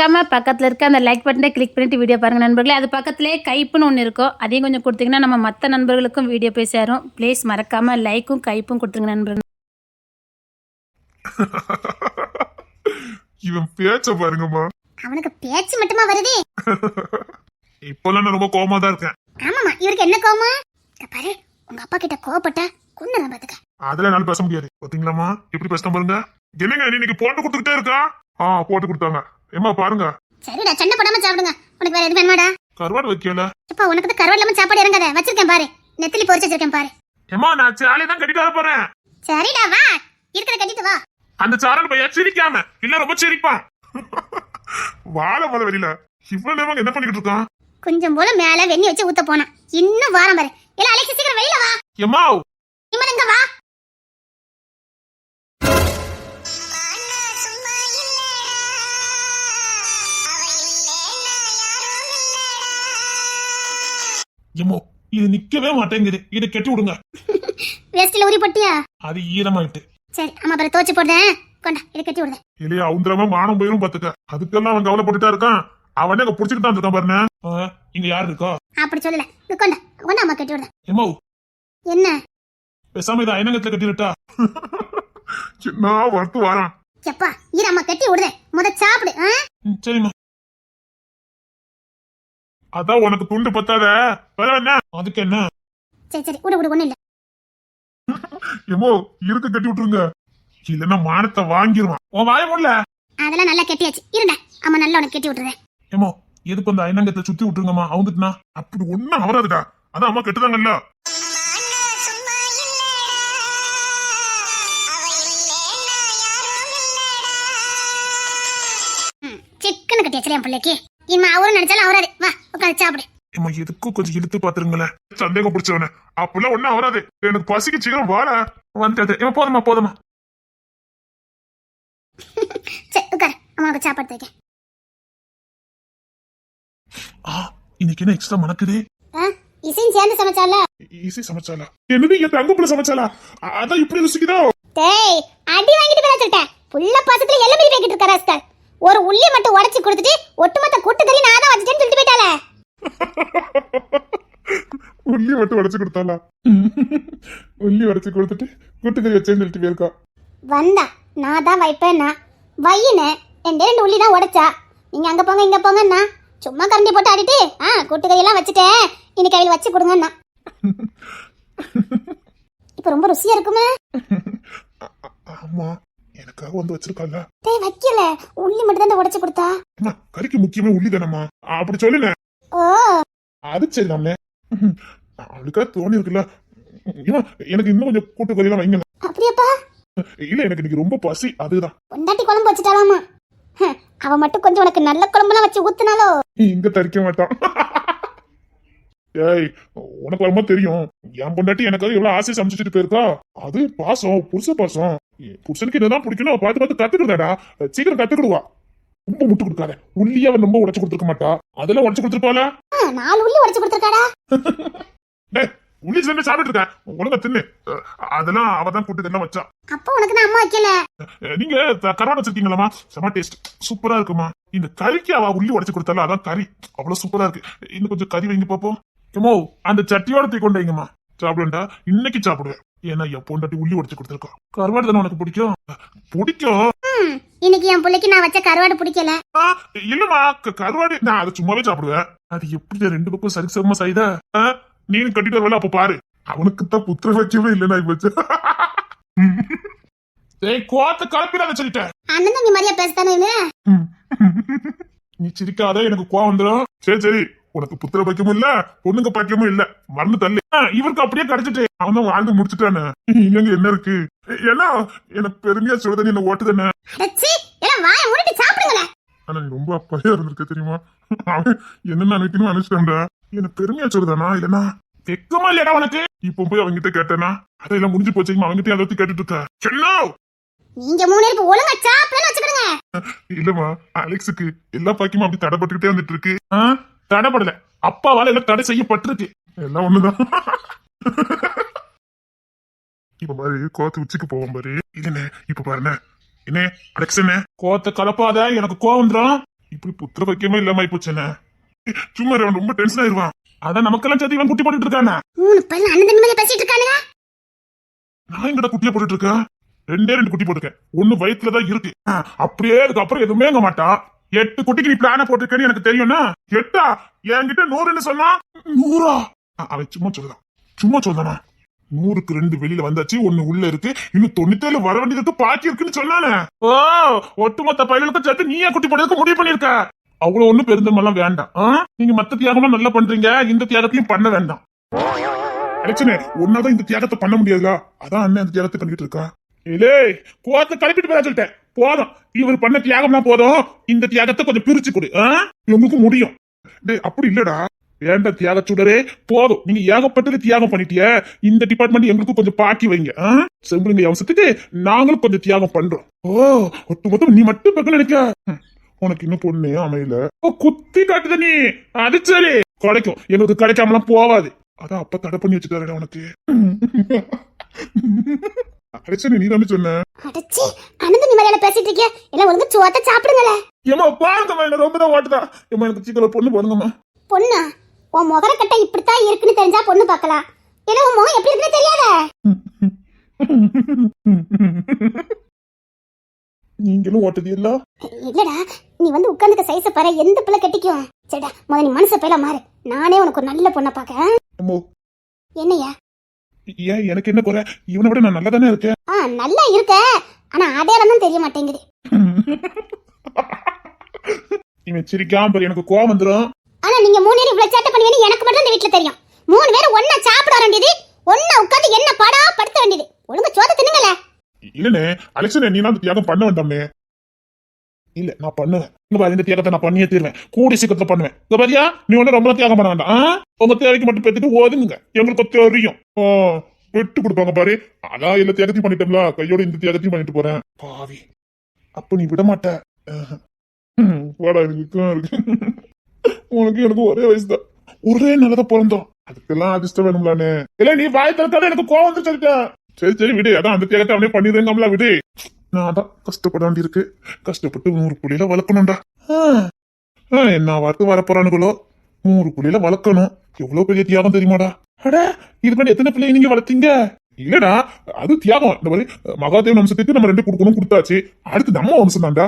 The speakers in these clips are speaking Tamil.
மறக்காம பக்கத்தில் இருக்க அந்த லைக் பட்டனை கிளிக் பண்ணிட்டு வீடியோ பாருங்கள் நண்பர்களே. அது பக்கத்திலே கைப்புன்னு ஒன்று இருக்கும், அதையும் கொஞ்சம் கொடுத்தீங்கன்னா நம்ம மற்ற நண்பர்களுக்கும் வீடியோ போய் சேரும். ப்ளீஸ் மறக்காம லைக்கும் கைப்பும் கொடுத்துருங்க நண்பர்கள். இவன் பேச்ச பாருங்கம்மா. அவனுக்கு பேச்சு மட்டுமா வருது? இப்பெல்லாம் நான் ரொம்ப கோவமா தான் இருக்கேன். ஆமாமா, இவருக்கு என்ன கோவமா? பாரு, உங்க அப்பா கிட்ட கோவப்பட்ட குன்னதான் பாத்துக்க. அதெல்லாம் என்னால பேச முடியாது. பாத்தீங்களாமா எப்படி பேச பாருங்க. என்னங்க நீங்க போட்டு கொடுத்துக்கிட்டே இருக்கா? போட்டு கொடுத்தாங்க. ஏமா பாருங்க. சரிடா, சண்டை போடாம சாப்பிடுங்க. உனக்கு வேற எது வேணுமாடா? கருவாடு வைக்கல. அப்பா உனக்கு தான் கருவாடு இல்லாம சாப்பாடு இறங்காத. வச்சிருக்கேன் பாரு, நெத்திலி பொரிச்சு வச்சிருக்கேன் பாரு. ஏமா நான் சாலை தான் கட்டிட்டு வர போறேன். சரிடா, வா, இருக்கிறத கட்டிட்டு வா. அந்த சாரல் பையன் சிரிக்காம இல்ல ரொம்ப சிரிப்பான். வாழ மத வெளியில இவ்வளவு நேரம் என்ன பண்ணிட்டு இருக்கான்? கொஞ்சம் போல மேல வெண்ணி வச்சு ஊத்த போனான். இன்னும் வாரம் பாரு. இல்ல அலெக்ஸ், சீக்கிரம் வெளியில வா. ஏமா இங்க வா. ஏமோ இது நிக்கவே மாட்டேங்குது, இதை கட்டி விடுங்க. வேஸ்ட்ல ஊறி போட்டியா? அது ஈரமாயிட்டு. சரி, அம்மா பாரு தோச்சு போடுறேன். கொண்டா, இதை கட்டி விடுறேன். இல்லையா அவுந்திரமா மானம் போயிரும் பாத்துக்க. அதுக்கெல்லாம் அவன் கவலைப்பட்டுட்டா இருக்கான். அவனே அங்க புடிச்சுட்டு தான் இருக்கான் பாருங்க. இங்க யாரு இருக்கா? அப்படி சொல்லல. கொண்டா கொண்டா, அம்மா கட்டி விடுறேன். ஏமோ என்ன பேசாம இதை ஐநங்கத்துல கட்டிவிட்டா? நான் வரத்து வாரான். எப்பா இரு, அம்மா கட்டி விடுறேன். முத சாப்பிடு. சரிம்மா. அதான் உனக்கு துண்டு பத்தாத வேற என்ன? அதுக்கு என்ன? சரி சரி, விடு விடு, ஒண்ணு இல்ல. ஏமோ இருக்க கட்டி விட்டுருங்க, இல்லன்னா மானத்தை வாங்கிடுவான். உன் வாய முடியல. அதெல்லாம் நல்லா கட்டியாச்சு. இருடா, அம்மா நல்லா உனக்கு கட்டி விட்டுறேன். ஏமோ எதுக்கு அந்த ஐநங்கத்தை சுத்தி விட்டுருங்கம்மா. அவங்கட்டுனா அப்படி ஒண்ணும் அவராதுடா. அதான் அம்மா கெட்டுதாங்கல்ல. சிக்கன் கட்டியாச்சு என் பிள்ளைக்கு. இனிமே அவரும் நினைச்சாலும் அவராது. வா உட்காந்து சாப்பிடு. ஏமா எதுக்கும் கொஞ்சம் இழுத்து பாத்துருங்களேன். சந்தேகம் பிடிச்சவன அப்பெல்லாம் ஒண்ணும் அவராது. எனக்கு பசிக்கு சீக்கிரம் வாழ வந்துட்டாது. ஏமா போதுமா போதுமா. சரி உட்காரு, அம்மாவுக்கு சாப்பாடு வைக்க. இன்னைக்கு என்ன எக்ஸ்ட்ரா மணக்குது? இசையும் சேர்ந்து சமைச்சால. ஈஸி சமைச்சாலா? என்னது என் தங்கப்புல சமைச்சாலா? அதான் இப்படி ருசிக்குதோ. டேய், அடி வாங்கிட்டு போய் சொல்லிட்டேன். புள்ள பாசத்துல எல்லாம் மீறி பேக்கிட்டு இருக்கா ராஸ்கல். ஒரு உள்ளி மட்டும் உடைச்சு கொடுத்துட்டு ஒட்டுமொத்த கூட்டுக்கறி நான் தான் வச்சிட்டேன்னு சொல்லிட்டு போயிட்டாளே. உள்ளி மட்டும் உடைச்சு கொடுத்தாளா? உள்ளி உடைச்சு கொடுத்துட்டு கூட்டுக்கறி வச்சேன்னு சொல்லிட்டு போயிருக்கா. வந்தா நான் தான் வைப்பேன்னா வையினே என் ரெண்டு உள்ளி தான் உடைச்சா. நீங்க அங்க போங்க இங்க போங்கன்னா சும்மா கரண்டி போட்டு ஆடிட்டு கூட்டுக்கறி எல்லாம் வச்சுட்டேன், இன்னைக்கு கையில் வச்சு கொடுங்கன்னா. இப்ப ரொம்ப ருசியா இருக்குமே. ஆமா, எனக்காக வந்து வச்சிருக்காங்க. டேய் வைக்கல, உள்ளி மட்டும் தான் உடைச்சு கொடுத்தா. அம்மா கறிக்கு முக்கியமே உள்ளி தானம்மா, அப்படி சொல்லுனே. ஓ அது சரி தானே. அவளுக்கா தோணி இருக்குல்ல. எனக்கு இன்னும் கொஞ்சம் கூட்டுக்கறி எல்லாம் வைங்க. அப்படியாப்பா? இல்ல எனக்கு இன்னைக்கு ரொம்ப பசி, அதுதான். பொண்டாட்டி குழம்பு வச்சுட்டாலாமா? அவ மட்டும் கொஞ்சம் உனக்கு நல்ல குழம்புலாம் வச்சு ஊத்துனாலோ. இங்க தரிக்க மாட்டான். ஏய் உனக்கு ரொம்ப தெரியும், என் பொண்டாட்டி எனக்காக எவ்வளவு ஆசை சமைச்சிட்டு போயிருக்கா. அது பாசம், புருஷ பாசம். புருஷனுக்கு என்னதான் பிடிக்கணும் பார்த்து பார்த்து கத்துக்கிடுதாடா. சீக்கிரம் கத்துக்கிடுவா. ரொம்ப முட்டு கொடுக்காத. உள்ளியா அவன் ரொம்ப உடைச்சு கொடுத்துருக்க மாட்டா. அதெல்லாம் உடைச்சு கொடுத்துருப்பாளா? 4 உள்ளி உடைச்சு கொடுத்துருக்காடா. உள்ளி சேர்ந்து சாப்பிட்டு இருக்கேன், ஒழுங்கா தின்னு. அதெல்லாம் அவதான் கூட்டுக்கெல்லாம் வச்சா. அப்ப உனக்கு நான் அம்மா வைக்கல. நீங்க கருவாடு வச்சிருக்கீங்களா? செம டேஸ்ட், சூப்பரா இருக்குமா. இந்த கறிக்கு அவ உள்ளி உடைச்சு கொடுத்தால, அதான் கறி அவ்வளவு சூப்பரா இருக்கு. இன்னும் கொஞ்சம் கறி வைங்க பாப்போம். ஏமோ அந்த சட்டியோட தூக்கி கொண்டு வைங்கம்மா. சாப்பிடுவேன்டா, இன்னைக்கு சாப்பிடுவேன். ஏன்னா என் பொண்டாட்டி உள்ளி உடைச்சு கொடுத்துருக்கா. கருவாடு தானே உனக்கு பிடிக்கும்? பிடிக்கும். இன்னைக்கு என் பிள்ளைக்கு நான் வச்ச கருவாடு பிடிக்கல. இல்லமா, கருவாடு நான் அதை சும்மாவே சாப்பிடுவேன். அது எப்படி ரெண்டு பக்கம் சரிசமமா செய்த நீ கட்டிட்டு வரல. அப்ப பாரு, அவனுக்கு தான் புத்திர வைக்கவே இல்லைன்னா இப்ப. கோத்த கலப்பிடாத சொல்லிட்டேன். அண்ணன் தம்பி மாதிரியா பேசுதானே இல்ல? நீ சிரிக்காத, எனக்கு கோவம் வந்துடும். சரி சரி, உனக்கு புத்திர பைக்கமும் இல்ல, பொண்ணுங்க பைக்கமும் இல்ல, மறந்து தள்ளி. இவருக்கு அப்படியே கிடைச்சிட்டு அவன் தான் வாழ்ந்து முடிச்சுட்டானு. இங்க என்ன இருக்கு? ஏன்னா எனக்கு பெருமையா சொல்லுத, என்ன ஓட்டுதானே. ஆனா நீ ரொம்ப அப்பையா இருந்திருக்க தெரியுமா? அவன் என்ன நினைக்கணும் நினைச்சிட்டா. என்ன பெருமையா சொல்லுதானா இல்லன்னா வெக்கமா இல்லையா உனக்கு? இப்ப போய் அவங்கிட்ட கேட்டேனா அதெல்லாம் முடிஞ்சு போச்சு. அவங்கிட்ட அதை கேட்டுட்டு இருக்க. நீங்க 3 பேருக்கு ஒழுங்கா சாப்பிடலாம் வச்சுக்கிடுங்க. இல்லமா, அலெக்ஸுக்கு எல்லா பாக்கியமும் அப்படி தடைப்பட்டுக்கிட்டே வந்துட்டு இருக்கு. தடைப்படல, அப்பாவால எல்லாம் தடை செய்யப்பட்டிருக்கு. எல்லாம் ஒண்ணுதான். இப்ப பாரு, கோத்து உச்சிக்கு போவோம் பாரு. இல்லண்ணே இப்ப பாருண்ணே. என்ன அலெக்ஸ், என்ன கோத்த கலப்பாத, எனக்கு கோவம் வந்துடும். இப்படி புத்திர வைக்கமே இல்லாம போச்சுண்ணே. சும்மா இரு, அவன் ரொம்ப டென்ஷன் ஆயிருவான். அதான் நமக்கெல்லாம் சேர்த்து இவன் குட்டி போட்டுட்டு இருக்கானே. 3 பையன் அண்ணன் தம்பி மேல பேசிட்டு இருக்கானுங்க. நான் எங்கடா குட்டியை போட்டுட்டு இருக்கேன்? 2 குட்டி போட்டுருக்கேன். 1 வயிற்றுலதான் இருக்கு. அப்படியே அதுக்கப்புறம் எதுவுமே எங்க மாட்டான். 8 குட்டிக்கு நீ பிளான போட்டிருக்கேன்னு எனக்கு தெரியும்னா. 8 என்கிட்ட 100ன்னு சொன்னா 100 அவன் சும்மா சொல்லுதான், சும்மா சொல்றானா. 100க்கு 2 வெளியில வந்தாச்சு, 1 உள்ள இருக்கு, இன்னும் 97 வர வேண்டியதுக்கு பாக்கி இருக்குன்னு சொன்னானே. ஓ, ஒட்டுமொத்த பயிலுக்கும் சேர்த்து நீயே குட்டி போடுறதுக்கு முடிவு பண்ணிருக்க. அவ்வளவு ஒண்ணும் பெருந்தமெல்லாம் வேண்டாம். நீங்க மத்த தியாகம்லாம் நல்லா பண்றீங்க, இந்த தியாகத்தையும் பண்ண வேண்டாம். அலட்சனே, ஒன்னாதான் இந்த தியாகத்தை பண்ண முடியாதுல, அதான் அண்ணன் அந்த தியாகத்தை பண்ணிட்டு இருக்கா. இல்லே, கோவத்தை கலப்பிட்டு போய் சொல்லிட்டேன். போதும், இவர் பண்ண தியாகம்லாம் போதும், இந்த தியாகத்தை கொஞ்சம் பிரிச்சு கொடு. உங்களுக்கு முடியும். டேய், அப்படி இல்லடா, வேண்ட தியாக சுடரே போதும். நீங்க ஏகப்பட்டது தியாகம் பண்ணிட்டிய, இந்த டிபார்ட்மெண்ட் எங்களுக்கு கொஞ்சம் பாக்கி வைங்க. செம்புலிங்க அவசத்துக்கு நாங்களும் கொஞ்சம் தியாகம் பண்றோம். ஓ, ஒட்டு மொத்தம் நீ மட்டும் பக்கம் நினைக்க. உனக்கு இன்னும் பொண்ணே அமையல. ஓ, குத்தி காட்டுத நீ. அது சரி, கிடைக்கும், எங்களுக்கு கிடைக்காமலாம் போவாது. அதான் அப்ப தடை பண்ணி வச்சுட்டாரு உனக்கு. அடிச்சு நீ தானே சொன்ன. அடச்சி, அண்ணன் தம்பி மேல பேசிட்டு இருக்கியா? எல்லாம் ஒழுங்கா சோத்த சாப்பிடுங்களே. ஏமா பாருங்கம்மா, என்ன ரொம்ப தான் ஓட்டுதா. ஏமா எனக்கு சீக்கிரம் பொண்ணு போடுங்கம்மா. பொண்ணா? உன் முகர கட்ட இப்படித்தான் இருக்குன்னு தெரிஞ்சா பொண்ணு பார்க்கலாம். ஏன்னா உன் முகம் எப்படி இருக்குன்னு தெரியாத. நீங்களும் ஓட்டது இல்ல? இல்லடா, நீ வந்து உட்கார்ந்துக்க சைஸ பாரு, எந்த பிள்ளை கட்டிக்கும். சரிடா, முதல்ல நீ மனச போயில மாறு. நானே உனக்கு ஒரு நல்ல பொண்ணை பாக்க. என்னையா? ஏன், எனக்கு என்ன குறை? இவனை விட நான் நல்லா தானே இருக்கேன். நல்லா இருக்க, ஆனா அடையாளம் தான் தெரிய மாட்டேங்குது. இவன் சிரிக்காம பாரு, எனக்கு கோவம் வந்துடும். ஆனா நீங்க 3 பேரும் இவ்வளவு சேட்டை பண்ணுவீங்கன்னு எனக்கு மட்டும் இந்த வீட்டுல தெரியும். 3 பேரும் ஒண்ணா சாப்பிட வர வேண்டியது, ஒண்ணா உட்கார்ந்து என்ன பாடா படுத்த வேண்டியது. ஒழுங்கா சோத்த தின்னுங்களே. இல்லனே அலெக்சனே, நீ அந்த தியாகம் பண்ண வேண்டாமே. இல்ல, நான் பண்ணுவேன். இங்க பாரு, இந்த தியாகத்தை நான் பண்ணியே தீர்வேன். கூடி சீக்கிரத்துல பண்ணுவேன். இங்க பாரியா, நீ ஒண்ணு ரொம்ப தியாகம் பண்ண வேண்டாம். உங்க தேவைக்கு மட்டும் பெற்றுட்டு ஓதுங்க, எங்களுக்கு தெரியும். வெட்டு கொடுப்பாங்க பாரு, அதான் எல்லா தியாகத்தையும் பண்ணிட்டோம்ல, கையோட இந்த தியாகத்தையும் பண்ணிட்டு போறேன். பாவி, அப்ப நீ விட மாட்ட. வாடா, இருக்கு உனக்கு எனக்கு ஒரே வயசுதான், ஒரே நல்லதா பிறந்தோம். அதுக்கெல்லாம் அதிர்ஷ்டம் வேணும்லானே. இல்ல, நீ வாய் திறக்காத, எனக்கு கோவம் வந்து சொல்லிட்டேன். சரி சரி விடு, அதான் அந்த தியாகத்தை அவனே பண்ணிடுறேங்கம்ல, விடு. நான் தான் கஷ்டப்பட வேண்டி இருக்கு. கஷ்டப்பட்டு 100 புள்ளியில வளர்க்கணும்டா. என்ன வார்த்தை வரப்போறானுங்களோ, 100 புள்ளியில வளர்க்கணும். எவ்வளவு பெரிய தியாகம் தெரியுமாடா. அட, இது பண்ணி எத்தனை பிள்ளைய நீங்க வளர்த்தீங்க? இல்லடா, அது தியாகம். இந்த மாதிரி மகாதேவ வம்சத்துக்கு நம்ம 2 கொடுக்கணும், கொடுத்தாச்சு. அடுத்து நம்ம வம்சம் தான்டா,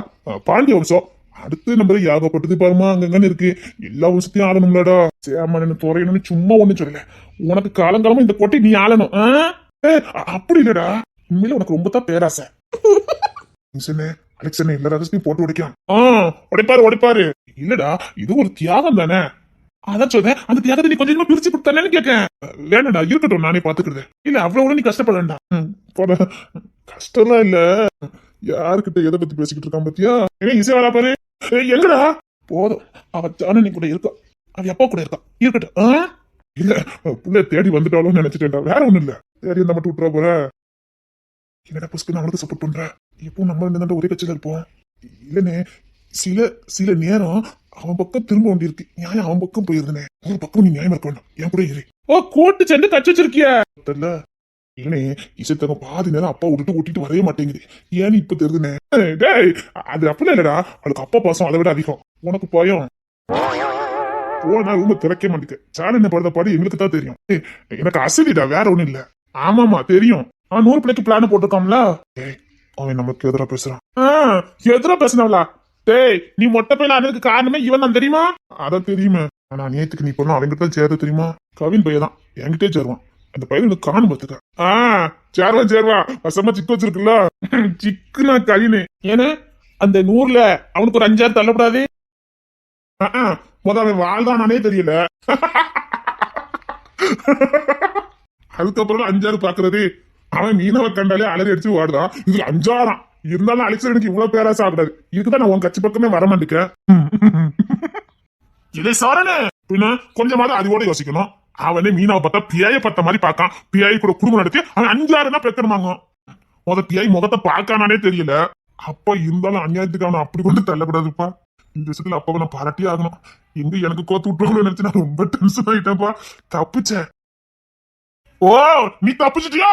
பாண்டிய வம்சம். அடுத்து நம்ம ஏகப்பட்டது பாருமா, அங்கங்கன்னு இருக்கு. எல்லா வம்சத்தையும் ஆளணும்லடா. சேமன் துறையணும்னு சும்மா ஒண்ணு சொல்லல, உனக்கு காலங்காலமா இந்த கோட்டை நீ ஆளணும். அப்படி இல்லடா, உண்மையில உனக்கு ரொம்ப தான் பேராசை. அலெக்சனே, எல்லா ரகசியத்தையும் போட்டு உடைக்கான். உடைப்பாரு உடைப்பாரு. இல்லடா, இது ஒரு தியாகம் தானே, அதான் சொல்றேன். அந்த தியாகத்தை நீ கொஞ்சம் பிரிச்சு கொடுத்தானேன்னு கேட்கேன். வேணடா, இருக்கட்டும், நானே பாத்துக்கிட்டேன். இல்ல, அவ்வளவு நீ கஷ்டப்பட வேண்டாம். கஷ்டம்லாம் இல்ல. யாருக்கிட்ட எதை பத்தி பேசிக்கிட்டு இருக்கான் பத்தியா? இசை வரா பாரு. எங்கடா? போதும், அவ ஜானனி கூட இருக்கா, அவ அப்பா கூட இருக்கா, இருக்கட்டும். இல்ல, புள்ள தேடி வந்துட்டாலும் நினைச்சிட்டேன்டா, வேற ஒண்ணும் இல்ல. தேடி இருந்தா மட்டும் விட்டுறா போற. என்னடா புஸ்கு, நான் அவனுக்கு சப்போர்ட் பண்றேன். எப்போ நம்ம 2 ஒரே கட்சியில இருப்போம். இல்லனே, சில நேரம் அவன் பக்கம் திரும்ப வேண்டி இருக்கு. நியாயம் அவன் பக்கம் போயிருந்தனே, ஒரு பக்கம் நீ நியாயம் இருக்க வேண்டாம், என் கூட இரு. கூட்டு சென்று கட்சி வச்சிருக்கிய தெரியல. இல்லனே, இசைத்தங்க பாதி நேரம் அப்பா விட்டுட்டு கூட்டிட்டு வரவே மாட்டேங்குது. ஏன்னு இப்ப தெரியுதுனே. டேய், அது அப்படிலாம் இல்லடா, அவளுக்கு அப்பா பாசம் அதை விட அதிகம். உனக்கு பயம் போனா ரொம்ப திறக்க மாட்டேங்க. சாலை படுத்த பாடு எங்களுக்கு தான் தெரியும். எனக்கு அசதிடா, வேற ஒண்ணும் இல்ல. ஆமாமா தெரியும். 100 பிள்ளைக்கு பிளான் போட்டிருக்காம்ல. அவன் நமக்கு எதிரா பேசுறான். எதிரா பேசினவளா? டேய், நீ மொட்டை பையன் ஆனதுக்கு காரணமே இவன் தான் தெரியுமா? அதான் தெரியுமே. ஆனா நேத்துக்கு நீ பொண்ணு அவங்கிட்ட சேர தெரியுமா? கவின் பையன் தான், என்கிட்டே சேருவான். அந்த பையன் காணும் பாத்துக்க. சேர்வா வசமா சிக்கு வச்சிருக்குல்ல. சிக்குனா கவினு. ஏன்னா அந்த 100ல அவனுக்கு ஒரு 5-6 தள்ளப்படாது. அவன் வாழ்தானே தெரியல. அதுக்கப்புறம் 5-6 பாக்குறது. அவன் மீனவ கண்டாலே அலறி அடிச்சு வாடுதான். இதுல 5-6 இருந்தாலும் அலெக்சன் எனக்கு இவ்வளவு பேராசை ஆகுது. இதுக்குதான் நான் உன் கட்சி பக்கமே வர மாட்டேங்க. இதை சாரணே பின்ன கொஞ்சமாவது அதுவோட யோசிக்கணும். அவனே மீனாவை பார்த்தா பியாய பார்த்த மாதிரி பார்க்கான். பியாய் கூட குடும்பம் நடத்தி அவன் 5-6 தான் பெக்கணுமாங்க. பியாய் முகத்தை பார்க்கானே தெரியல. அப்ப இருந்தாலும் அநியாயத்துக்கு அவனை அப்படி கொண்டு தள்ளக்கூடாதுப்பா. இந்த விஷயத்துல அப்பாவை நான் பாராட்டியே ஆகணும். எங்க எனக்கு கோத்து விட்டுருவோம்னு நினைச்சு நான் ரொம்ப டென்ஷன் ஆயிட்டேன்ப்பா. தப்புச்சேன். ஓ, நீ தப்பிச்சிட்டியோ?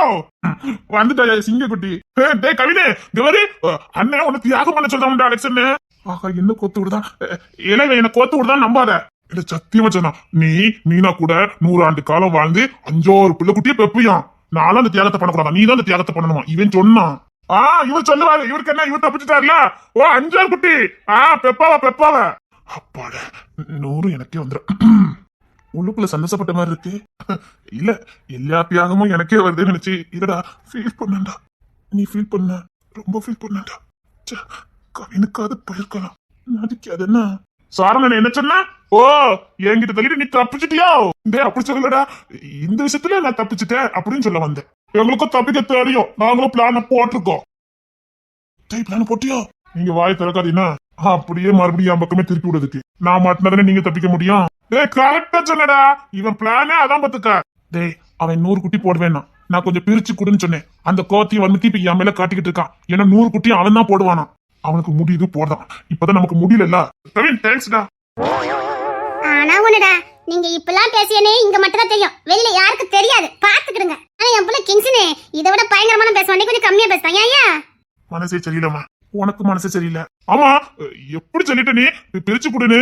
வந்துட்டா சிங்க குட்டி. டேய் கவினே, கவரி அண்ணன் உன்னை தியாகம் பண்ண சொல்றான் அலெக்சன். ஆகா என்ன கோத்து விடுதான் இளவ என்ன கோத்து விடுதான் நம்பாத இல்ல சத்தியமா சொன்னா நீனா கூட 100 ஆண்டு காலம் வாழ்ந்து 5 பிள்ளை குட்டியே பெப்பியான் நானும் அந்த தியாகத்தை பண்ணக்கூடாதா நீ தான் அந்த தியாகத்தை பண்ணணுமா இவன் சொன்னான் இவர் சொல்லுவாரு இவருக்கு என்ன இவர் தப்பிச்சுட்டாருல ஓ 5 குட்டி பெப்பாவ அப்பாட 100 எனக்கே வந்துடும் உள்ளுக்குள்ள சந்தோஷப்பட்ட மாதிரி இருக்கு இல்ல எல்லா தியாகமும் எனக்கே வருதுன்னு நினைச்சு இல்லடா ஃபீல் பண்ணண்டா நீ ஃபீல் பண்ண ரொம்ப ஃபீல் பண்ணண்டா கவினுக்காவது போயிருக்கலாம் அதுக்கு அது என்ன சாரணன் என்ன சொன்னா ஓ என்கிட்ட தள்ளிட்டு நீ தப்பிச்சிட்டியா அப்படி சொல்லலடா இந்த விஷயத்துல நான் தப்பிச்சுட்டேன் அப்படின்னு சொல்ல வந்தேன் எங்களுக்கும் தப்பிக்க தெரியும் நாங்களும் பிளான போட்டிருக்கோம் பிளான போட்டியோ நீங்க வாய் திறக்காதீங்கன்னா அப்படியே மறுபடியும் என் பக்கமே திருப்பி விடுறதுக்கு நான் மாட்டினதானே நீங்க தப்பிக்க முடியும் கரெக்டா சொன்னடா இவன் பிளானே அதான் பாத்துக்க அவன் 100 குட்டி போடுவேன்னா நான் கொஞ்சம் பிரிச்சு கொடுன்னு சொன்னேன் அந்த கோத்தையும் வந்து இப்ப என் மேல காட்டிக்கிட்டு இருக்கான் ஏன்னா 100 குட்டி அவன் தான் போடுவானா அவனுக்கு முடியுது போடுறான் இப்பதான் நமக்கு முடியலல்ல தேங்க்ஸ்டா ஆனா ஒண்ணுடா நீங்க இப்பெல்லாம் பேசியனே இங்க மட்டும் தான் தெரியும் வெளியில யாருக்கு தெரியாது பாத்துக்கிடுங்க ஆனா என் புள்ள கிங்ஸ்னே இதை விட பயங்கரமான பேசுவானே கொஞ்சம் கம்மியா பேசுவான் ஏன் மனசே சரியில்லம்மா உனக்கு மனசே சரியில்லை ஆமா எப்படி சொல்லிட்ட நீ பிரிச்சு கொடுன்னு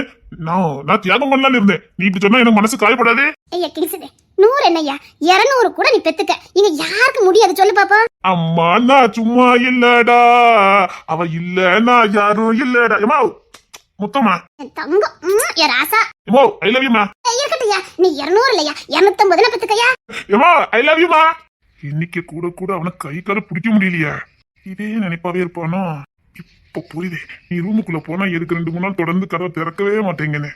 நான் தியாகம் பண்ணலான்னு இருந்தேன் நீ இப்படி சொன்னா எனக்கு மனசு காயப்படாது ஐயா கிங்ஸ்னே 100 என்னய்யா 200 கூட நீ பெத்துக்க இங்க யாருக்கு முடியாது சொல்லு பாப்பா அம்மா நான் சும்மா இல்லடா அவ இல்லன்னா யாரும் இல்லடா ஏமா முத்தமா தங்கம் ஏ ராசா ஏமா ஐ லவ் யூ மா இருக்கட்டும்யா நீ 200 இல்லையா 250 பெத்துக்கயா ஏமா ஐ லவ் யூ மா இன்னைக்கு கூட அவனை கை கால பிடிக்க முடியலையா இதே நினைப்பாவே இருப்பானோ இப்ப புரியுது நீ ரூமுக்குள்ள போனா எதுக்கு 2-3 நாள் தொடர்ந்து கதவை திறக்கவே மாட்டேங்கன்னு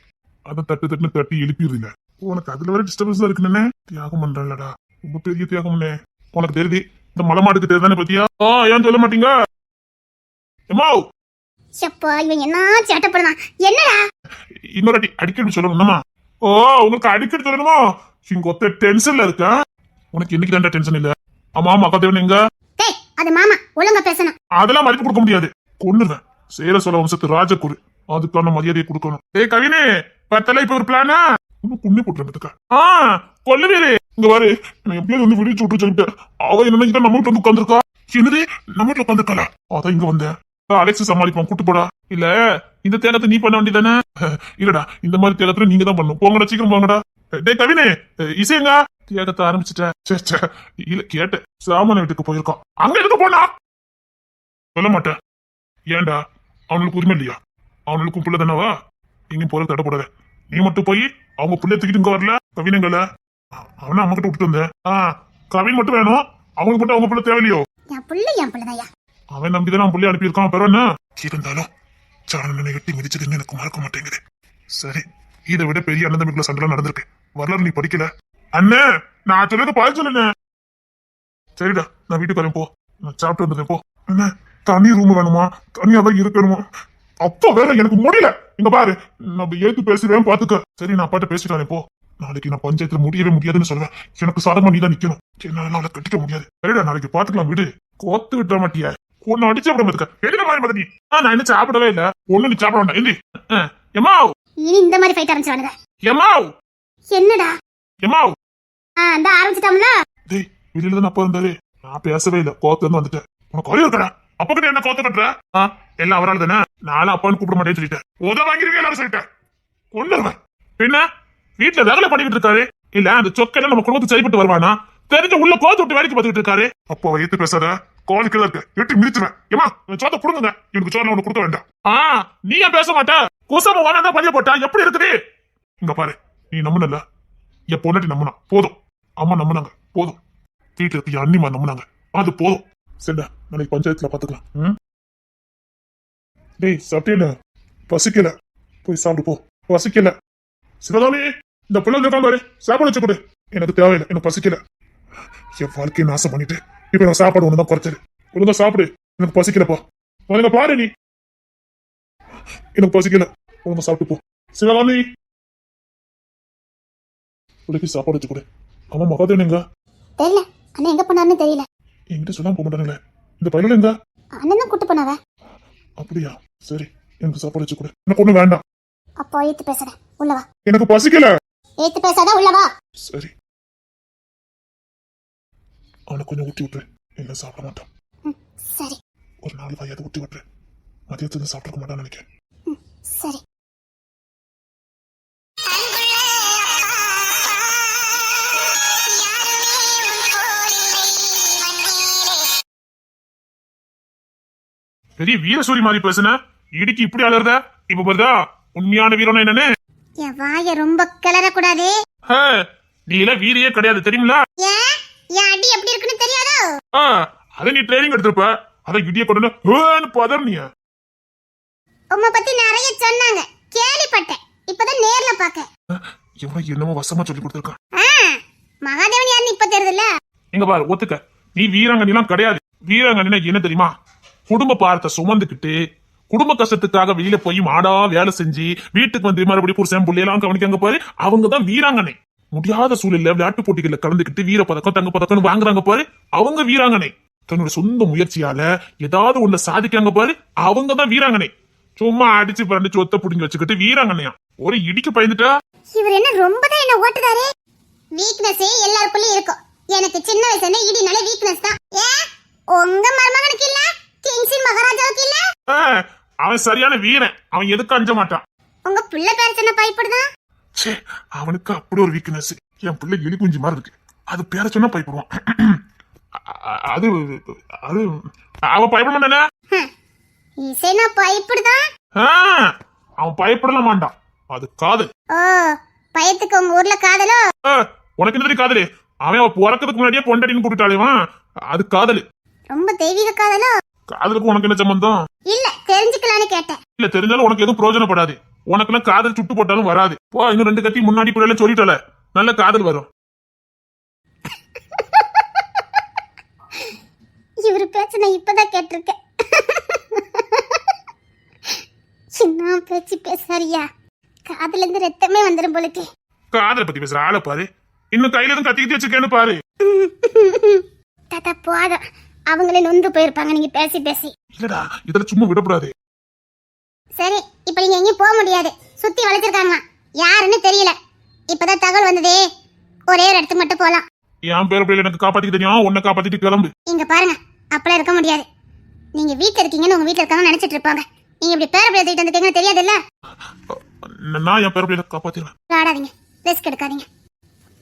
அதை தட்டி எழுப்பிடுறீங்க உனக்கு அதுல வர டிஸ்டர்பன்ஸ் இருக்குன்னு தியாகம் பண்றலடா ரொம்ப பெரிய தியாகம்னே உனக்கு தெரியுது இந்த மலை மாடுக்கு தெரியுதானே பத்தியா ஏன் சொல்ல மாட்டீங்க ஏமா சப்பா இவன் என்ன சேட்டை பண்ணுவான் என்னடா இன்னொரு அடிக்கடி சொல்லணுமா உங்களுக்கு அடிக்கடி சொல்லணுமா இங்க ஒத்த டென்ஷன்ல இருக்க உனக்கு என்னைக்கு தான்டா டென்ஷன் இல்ல ஆமா மகாதேவன் எங்க அது மாமா ஒழுங்கா பேசணும் அதெல்லாம் மதிப்பு கொடுக்க முடியாது கொன்னுவேன் சேர சொல்ல வம்சத்து ராஜகுரு அதுக்கான மரியாதையை கொடுக்கணும் கவினே பார்த்தல இப்ப ஒரு பிளானா இன்னும் புண்ணி போட்டுறதுக்கா கொல்லுவேரே இங்க பாரு எப்படியாவது வந்து விடிச்சு விட்டு சொல்லிட்டேன் அவ என்ன நம்ம வீட்டுல வந்து உட்காந்துருக்கா என்னது நம்ம வீட்டுல உட்காந்துருக்காளா அதான் இங்க வந்தேன் அலெக்ஸ் சமாளிப்பான் கூட்டு போடா இல்ல இந்த தியாகத்தை நீ பண்ண வேண்டியதானே இல்லடா இந்த மாதிரி தியாகத்துல நீங்க தான் பண்ணும் போங்கடா சீக்கிரம் போங்கடா கவினே இசைங்க தியாகத்தை ஆரம்பிச்சுட்டேன் இல்ல கேட்டேன் சாமான வீட்டுக்கு போயிருக்கான் அங்க எதுக்கு போனா சொல்ல மாட்டேன் ஏன்டா அவனுக்கு உரிமை இல்லையா அவனுக்கும் புள்ள தானவா எங்கேயும் போற தடப்படாத நீ மட்டும் போய் அவங்க புள்ளைய தூக்கிட்டு இங்க வரல கவினங்கள அவனை அம்மா கிட்ட விட்டுட்டு வந்தேன் கவின் மட்டும் வேணும் அவங்களுக்கு மட்டும் அவங்க புள்ள தேவையில்லையோ என் புள்ளதாயா அவன் நம்பிதான் அவன் புள்ளி அனுப்பியிருக்கான் பெறவன இருந்தாலும் சாணனை எட்டி மிதிச்சதுன்னு எனக்கு மறக்க மாட்டேங்குது சரி இதை விட பெரிய அண்ணன் தம்பிக்குள்ள சண்டை நடந்திருக்கு வரலாறு நீ படிக்கல அண்ணே நான் சொல்றது பாய் சொல்லுண்ணே சரிடா நான் வீட்டுக்கு வரேன் போ நான் சாப்பிட்டு வந்துடுறேன் போ என்ன தனி ரூம் வேணுமா தனியாதான் இருக்கணுமா அப்போ வேற எனக்கு முடியல இங்க பாரு நம்ம ஏத்து பேசுவேன் பாத்துக்க சரி நான் அப்பாட்ட பேசிட்டானே போ நாளைக்கு நான் பஞ்சாயத்துல முடியவே முடியாதுன்னு சொல்லுவேன் எனக்கு சாதமா நீ தான் நிக்கணும் என்னால அவளை கட்டிக்க முடியாது சரிடா நாளைக்கு பாத்துக்கலாம் விடு கோத்து விட்ட மாட்டியா ஒன்னு அடிச்சு விட மாட்டுக்க எடுக்க மாதிரி மதனி நான் என்ன சாப்பிடவே இல்ல ஒண்ணு நீ சாப்பிட வேண்டாம் எந்தி எமாவ் இனி இந்த மாதிரி ஃபைட் ஆரம்பிச்சானுங்க எமாவ் என்னடா எமாவ் அந்த ஆரம்பிச்சிட்டோம்ல டேய் வெளியில தான் அப்பா இருந்தாரு நான் பேசவே இல்ல கோத்துல இருந்து வந்துட்டேன் உனக்கு குறை இருக்கடா அப்ப கிட்ட என்ன கோத்த கட்டுற எல்லாம் அவரால் தானே நானும் அப்பான்னு கூப்பிட மாட்டேன்னு சொல்லிட்டேன் உத வாங்கிருக்கேன் எல்லாரும் சொல்லிட்டேன் கொண்டுருவேன் பின்ன வீட்டுல வேலை பண்ணிக்கிட்டு இருக்காரு இல்ல அந்த சொக்கையில நம்ம குடும்பத்துக்கு சரிப்பட்டு வருவானா தெரிஞ்ச உள்ள கோத்து விட்டு வேலைக்கு பார்த்துக்கிட்டு இருக்காரு அப்போ ஏத்து பேசாத கோழிக்கு இருக்கு எட்டி மிதிச்சுவேன் ஏமா சோத்த கொடுங்க எனக்கு சோறு ஒண்ணு கொடுக்க வேண்டாம் நீ ஏன் பேச மாட்ட குசம வாங்க பதிய போட்டா எப்படி இருக்குது இங்க பாரு நீ நம்புனல என் பொண்ணாட்டி நம்புனா போதும் அம்மா நம்புனாங்க போதும் வீட்டுல இருக்க அண்ணிமா நம்புனாங்க அது போதும் சரிடா நாளைக்கு பஞ்சாயத்துல பாத்துக்கலாம் டேய் சாப்பிட்டேல பசிக்கல போய் சாப்பிடு போ பசிக்கல சிவகாமி இந்த பிள்ளை இருக்காங்க பாரு சாப்பாடு வச்சு கொடு எனக்கு தேவையில்லை எனக்கு பசிக்கல என் வாழ்க்கையை நாசம் பண்ணிட்டு இப்ப நான் சாப்பாடு ஒண்ணுதான் குறைச்சது ஒழுங்கா சாப்பிடு எனக்கு பசிக்கலப்பா ஒழுங்கா பாரு நீ எனக்கு பசிக்கல ஒழுங்கா சாப்பிட்டு போ சிவகாமி பிள்ளைக்கு சாப்பாடு வச்சு கொடு அம்மா மகாதேவன் எங்க தெரியல அண்ணன் எங்க போனாருன்னு தெரியல என்கிட்ட சொல்லாம போக மாட்டானுங்களே இந்த பையன் எங்க அண்ணன் தான் கூட்டு போனவ அப்படியா சரி எனக்கு சாப்பாடு வச்சு கொடு எனக்கு ஒண்ணு வேண்டாம் அப்போ ஏத்து பேசுறேன் உள்ளவா எனக்கு பசிக்கல ஏத்து பேசாத உள்ளவா சரி அவனை கொஞ்சம் ஊட்டி விட்டுரு இல்ல சாப்பிட மாட்டான் சரி ஒரு நாள் வாயாவது ஊட்டி விட்டுரு மதியத்துல சாப்பிட்டுக்க மாட்டான்னு நினைக்கிறேன் சரி. பெரிய வீரசூரி மாதிரி பேசுன, இடிக்கு இப்படி அலறத? இப்ப பாருதா உண்மையான வீரன் என்னன்னு? என் வாய ரொம்ப கிளறக்கூடாது. நீ எல்லாம் வீரியே கிடையாது தெரியுங்களா? ஏன் என் அடி எப்படி இருக்குன்னு தெரியாதோ? அத நீ ட்ரைனிங் எடுத்திருப்ப, அத இடிய கொண்டு பதறிய. உம்மை பத்தி நிறைய சொன்னாங்க, கேள்விப்பட்டேன். இப்பதான் நேர்ல பாக்க. இவன் என்னமோ வசமா சொல்லி கொடுத்திருக்கான். மகாதேவன் யாருன்னு இப்ப தெரியுதுல்ல? எங்க பாரு ஒத்துக்க, நீ வீராங்கனி எல்லாம் கிடையாது. வீராங்கனினா என்ன தெரியுமா? குடும்ப பாரத்தை சுமந்துக்கிட்டு குடும்ப கஷ்டத்துக்காக வெளியில போய் மாடா வேலை செஞ்சு வீட்டுக்கு வந்து மறுபடியும் புருஷன் புள்ளையெல்லாம் கவனிக்காங்க பாரு, அவங்கதான் வீராங்கனை. முடியாத சூழல்ல விளையாட்டு போட்டிகள்ல கலந்துக்கிட்டு வீர பதக்கம் தங்க பதக்கம் வாங்குறாங்க பாரு, அவங்க வீராங்கனை. தன்னோட சொந்த முயற்சியால ஏதாவது ஒண்ணு சாதிக்காங்க பாரு, அவங்கதான் வீராங்கனை. சும்மா அடிச்சு பரண்டு சொத்த புடிங்கி வச்சுக்கிட்டு வீராங்கனையா ஒரு இடிக்கு பயந்துட்டா? இவர் என்ன ரொம்பதான் என்ன ஓட்டுதாரு. வீக்னஸ் எல்லாருக்குள்ளயும் இருக்கும். எனக்கு சின்ன வயசுல இடினால வீக்னஸ் தான். ஏன் உங்க மருமகனுக்கு இல்ல? கிங்ஸின் மகாராஜாவுக்கு இல்ல? அவன் சரியான வீரன், அவன் எதுக்கு அஞ்ச மாட்டான். உங்க பிள்ளை பேர் சின்ன பயப்படுதான். அவனுக்கு அப்படி ஒரு வீக்னஸ். என் பிள்ளை எலி குஞ்சு மாதிரி இருக்கு, அது பேர சொன்னா பயப்படுவான். அது அது அவன் பயப்பட மாட்டானே. இசைனா பயப்படுதான். அவன் பயப்படல மாட்டான், அது காதல். ஓ, பயத்துக்கு உங்க ஊர்ல காதலோ? உனக்கு என்ன தெரியும் காதலு? அவன் பிறக்கிறதுக்கு முன்னாடியே பொண்டாட்டின்னு கூப்பிட்டாலேவான், அது காதலு. ரொம்ப தெய்வீக காதலோ? காதலுக்கு உனக்கு என்ன சம்பந்தம்? இல்ல தெரிஞ்சுக்கலான்னு கேட்டேன். இல்ல தெரிஞ்சாலும் உனக்கு எதுவும் பிரயோஜனப்படாது. உனக்குலாம் காதல் சுட்டு போட்டாலும் வராது. போ, இன்னும் 2 கத்தி முன்னாடி கூட சொல்லிட்டல, நல்ல காதல் வரும். இவரு பேச்சு நான் இப்பதான் கேட்டிருக்கேன். சின்ன பேச்சு பேசாரியா, காதுல இருந்து ரத்தமே வந்துடும் போலுக்கு. காதலை பத்தி பேசுற ஆளை பாரு, இன்னும் கையில எதுவும் கத்திக்கிட்டு வச்சிருக்கேன்னு பாரு. தாத்தா போதும், அவங்களே நொந்து போயிருப்பாங்க நீங்க பேசி பேசி. இல்லடா, இதுல சும்மா விடக்கூடாது. சரி, இப்ப நீங்க எங்கேயும் போக முடியாது. சுத்தி வளைச்சிருக்காங்க, யாருன்னு தெரியல. இப்பதான் தகவல் வந்ததே, ஒரே ஒரு இடத்துக்கு மட்டும் போலாம். என் பேர பிள்ளைல எனக்கு காப்பாத்திக்க தெரியும், உன்னை காப்பாத்திட்டு கிளம்பு. இங்க பாருங்க, அப்பெல்லாம் இருக்க முடியாது. நீங்க வீட்டுல இருக்கீங்கன்னு உங்க வீட்டுல இருக்காங்க நினைச்சிட்டு இருப்பாங்க. நீங்க இப்படி பேர பிள்ளை தூக்கிட்டு வந்துட்டீங்கன்னு தெரியாது இல்ல? நான் என் பேர பிள்ளைல காப்பாத்திடுவேன். விளையாடாதீங்க, ரிஸ்க் எடுக்காதீங்க.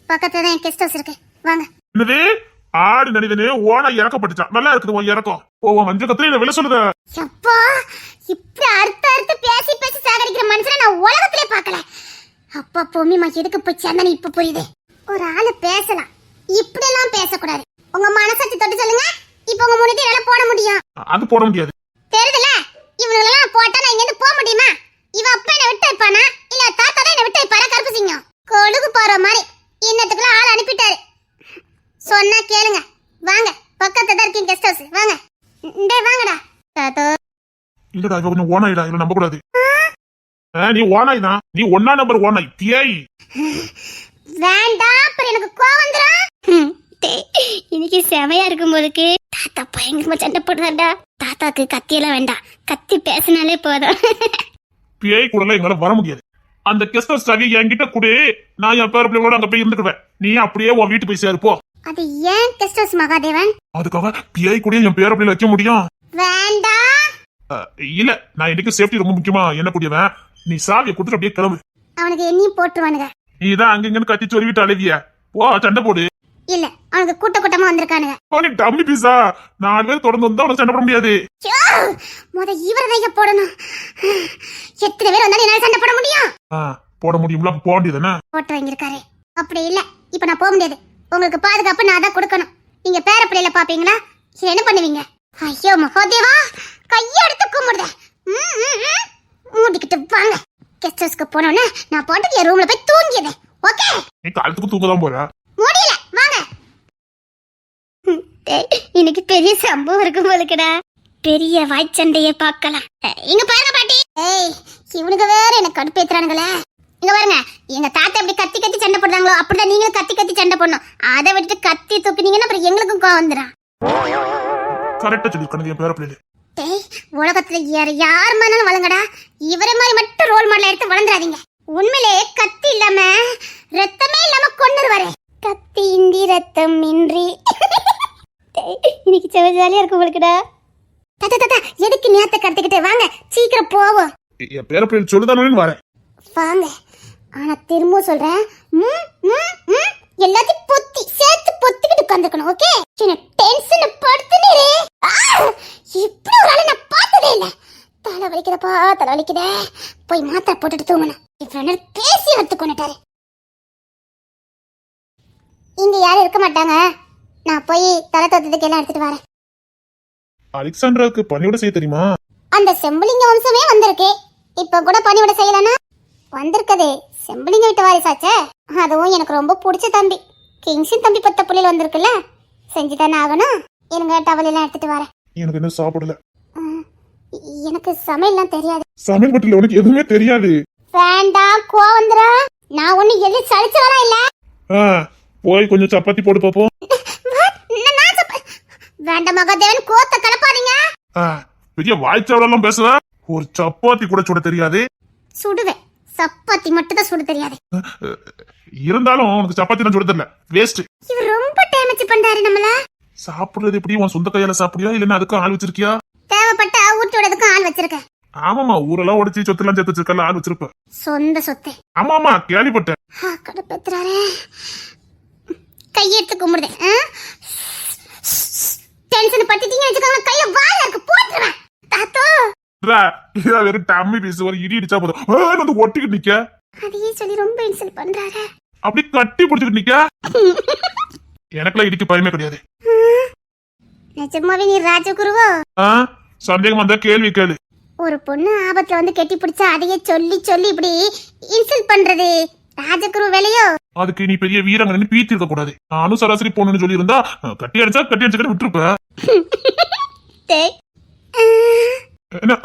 பக்கத்துல தான் என் கெஸ்ட் ஹவுஸ் இருக்கு, வாங்க. என்னது ஆடு நடிதனே ஓனா இறக்கப்பட்டுச்சான். நல்லா இருக்குது உன் இறக்கம். ஓ மஞ்ச கத்திரி இதை வில சொல்லுத. அப்பா, இப்படி அறுத்து பேசி பேசி சாகடிக்கிற மனுஷனை நான் உலகத்திலே பார்க்கல. அப்பா பொம்மிமா எதுக்கு போய் சேர்ந்தானு இப்ப புரியுது. ஒரு ஆளு பேசலாம், இப்படி எல்லாம் பேசக்கூடாது. உங்க மனசாட்சி தொட்டு சொல்லுங்க, இப்ப உங்க முன்னாடி என்னால போட முடியும்? அது போட முடியாது. தெரியுதுல, இவனுங்களெல்லாம் போட்டா நான் இங்க இருந்து போக முடியுமா? இவ அப்பா என்ன விட்டு வைப்பானா, இல்ல தாத்தா தான் என்ன விட்டு வைப்பாரா? கருப்பு சிங்கம் கொழுகு போற மாதிரி இன்னத்துக்குள்ள ஆள் அனுப்பிட்டாரு. சொன்னா கேளுங்க, வாங்க. பக்கத்துல தான் இருக்கீங்க கெஸ்ட் ஹவுஸ், வாங்க. டேய் வாங்கடா. தாத்தா இல்லடா, இவ கொஞ்சம் ஓனாயிடா, இவ நம்ப கூடாது. நீ ஓனாய் தான், நீ 1ஆம் நம்பர் ஓனாய் பியாய். வேண்டாம், அப்புறம் எனக்கு கோவம் வந்துரும். இன்னைக்கு செமையா இருக்கும் போதுக்கு தாத்தா பயங்கரமா சண்டை போடுறாடா. தாத்தாக்கு கத்தியெல்லாம் வேண்டாம், கத்தி பேசினாலே போதும். பியாய் கூட எங்களால வர முடியாது. அந்த கெஸ்ட் ஹவுஸ் சாவி என்கிட்ட கொடு, நான் என் பேர பிள்ளைகளோட அங்க போய் இருந்துக்குவேன். நீ அப்படியே உன் வீட்டு போய் சேருப்போ. அது ஏன் கெஸ்ட் ஹவுஸ் மகாதேவன்? அதுக்காக பியாய் கூட என் பேர பிள்ளைல வைக்க முடியும்? வேண்டாம். இல்ல, நான் இன்னைக்கு சேஃப்டி ரொம்ப முக்கியமா என்ன கூடியவன். நீ சாவியை கொடுத்துட்டு அப்படியே கிளம்பு. அவனுக்கு என்னையும் போட்டுருவானுங்க. நீதான் அங்கங்கன்னு கத்தி சொல்லிவிட்டு அழகிய போ, சண்டை போடு. இல்ல, அவனுக்கு கூட்ட கூட்டமா வந்திருக்கானுங்க. நீ டம்மி பீஸா, 4 பேர் தொடர்ந்து வந்தா உனக்கு சண்டை போட முடியாது. முத இவரதைய போடணும். எத்தனை பேர் வந்தாலும் என்னால சண்டை போட முடியும்? போட முடியும்ல, போக வேண்டியதுதானே? போட்டு வாங்கிருக்காரு. அப்படி இல்ல, இப்ப நான் போக முடியாது. உங்களுக்கு பாதுகாப்பு நான் தான் கொடுக்கணும். நீங்க பேர பிள்ளைல பாப்பீங்களா, என்ன பண்ணுவீங்க? ஐயோ மகாதேவா, கையெடுத்து கும்பிடுத. மூடிக்கிட்டு வாங்க. கெஸ்ட் ஹவுஸ்க்கு போனோன்னு நான் பாட்டுக்கு என் ரூம்ல போய் தூங்கிடுறேன். ஓகே? நீ காலத்துக்கு தூங்க தான் போற. முடியல, வாங்க. இன்னைக்கு பெரிய சம்பவம் இருக்கும் போலுக்குடா. பெரிய வாய்ச்சண்டைய பார்க்கலாம். இங்க பாருங்க பாட்டி. ஏய், இவனுக்கு வேற எனக்கு கடுப்பேத்துறானுங்களே. இங்க பாருங்க, எங்க தாத்தா எப்படி கத்தி கத்தி சண்டை போடுறாங்களோ அப்படிதான் நீங்களும் கத்தி கத்தி சண்டை போடணும். அதை விட்டுட்டு கத்தி தூக்குனீங்கன்னா அப்புறம் எங்களுக்கும் கோவம் வந்துடும். கரெக்டா சொல்லிருக்கானுங்க என் பேர பிள்ளைல. டேய், உலகத்துல யார் மனாலும் வளங்கடா. இவரே மாதிரி மட்டும் ரோல் மாடல் எடுத்து வளர்ந்துடாதீங்க. உண்மையிலே கத்தி இல்லாம ரத்தமே இல்லாம கொன்னுருவாரு. கத்தி இன்றி ரத்தம் இன்றி. இன்னைக்கு செவ ஜாலியா இருக்கு உங்களுக்குடா. தாத்தா தாத்தா, எதுக்கு நேரத்தை கடத்திக்கிட்டு வாங்க, சீக்கிரம் போவோம். என் பேர பிள்ளை சொல்லுதானு வரேன். வாங்க. ஆனா திரும்ப சொல்றேன், எல்லாத்தையும் பொத்தி சேர்த்து பொத்திக்கிட்டு உட்காந்துக்கணும். ஓகே? என்ன டென்ஷன் படுத்துனே. இப்படி ஒரு ஆளை நான் பார்த்ததே இல்ல. தலை வலிக்குதப்பா, தலை வலிக்குதே. போய் மாத்திரை போட்டுட்டு தூங்கணும். இவ்வளவு நேரம் பேசி எடுத்து கொண்டுட்டாரு. இங்க யாரும் இருக்க மாட்டாங்க. நான் போய் தலை தோத்ததுக்கு எல்லாம் எடுத்துட்டு வரேன். அலெக்சாண்ட்ராவுக்கு பணியோட செய்ய தெரியுமா? அந்த செம்புலிங்க வம்சமே வந்திருக்கு. இப்ப கூட பணியோட செய்யலனா வந்திருக்கதே செம்புலிங்க விட்டு வாரிசாச்சே. அதுவும் எனக்கு ரொம்ப பிடிச்ச தம்பி. கிங்ஸின் தம்பி பத்த புள்ளியில் வந்திருக்குல்ல, செஞ்சுதானே ஆகணும். இருங்க, டவல் எல்லாம் எடுத்துட்டு வரேன். எனக்கு என்ன சாப்பிடல. எனக்கு சமையல்லாம் தெரியாது. சமையல் பட்டில உனக்கு எதுவுமே தெரியாது. வேண்டாம், கோவந்திரா. நான் ஒண்ணு எது சளிச்சவரா இல்ல. போய் கொஞ்சம் சப்பாத்தி போட்டு பாப்போம். வேண்டாம் மகாதேவன், கோத்த கலப்பாதீங்க. பெரிய வாய்ச்சாவெல்லாம் பேசுவ. ஒரு சப்பாத்தி கூட சுட தெரியாது. சுடுவேன், சப்பாத்தி மட்டும் தான் சுட தெரியாது. இருந்தாலும் உனக்கு சப்பாத்தி தான் சுட தெரியல. வேஸ்ட். இவர் ரொம்ப டேமேஜ் பண்றாரு நம்மள. சாப்பிடுறது எப்படி? உன் சொந்த கையால சாப்பிடுறியா இல்லன்னா அதுக்கு ஆள் வச்சிருக்கியா? தேவைப்பட்ட ஊட்டி விடதுக்கு ஆள் வச்சிருக்கேன். ஆமாமா, ஊரெல்லாம் உடைச்சு சொத்தெல்லாம் சேர்த்து வச்சிருக்கல, ஆள் வச்சிருப்ப. சொந்த சொத்து. ஆமாமா, கேள்விப்பட்டேன். கடுப்பேத்துறாரே. கையெடுத்து கும்பிடுதேன். டென்ஷன் பத்திட்டீங்கன்னு வச்சுக்கோங்க, கைய வாயில இருக்கு போட்டுருவேன். தாத்தோ இதா வெறும் டம்மி பீஸ், ஒரு இடி இடிச்சா போதும் வந்து ஒட்டிக்கிட்டு நிக்க. அதையே சொல்லி ரொம்ப இன்சல்ட் பண்றாரு. அப்படி கட்டி பிடிச்சிட்டு நிக்க. எனக்குலாம் இடிக்க பயமே கிடையாது. நிஜமாவே நீ ராஜகுருவோ? சந்தேகம் வந்தா கேள்வி கேளு. ஒரு பொண்ணு ஆபத்துல வந்து கெட்டி பிடிச்சா அதையே சொல்லி சொல்லி இப்படி இன்சல்ட் பண்றது ராஜகுரு வேலையோ? அதுக்கு நீ பெரிய வீரங்கன்னு பீத்தி இருக்க கூடாது. நானும் சராசரி பொண்ணுன்னு சொல்லி இருந்தா கட்டி அடிச்சா கட்டி அடிச்சுக்கிட்டு விட்டுருப்ப. என்ன?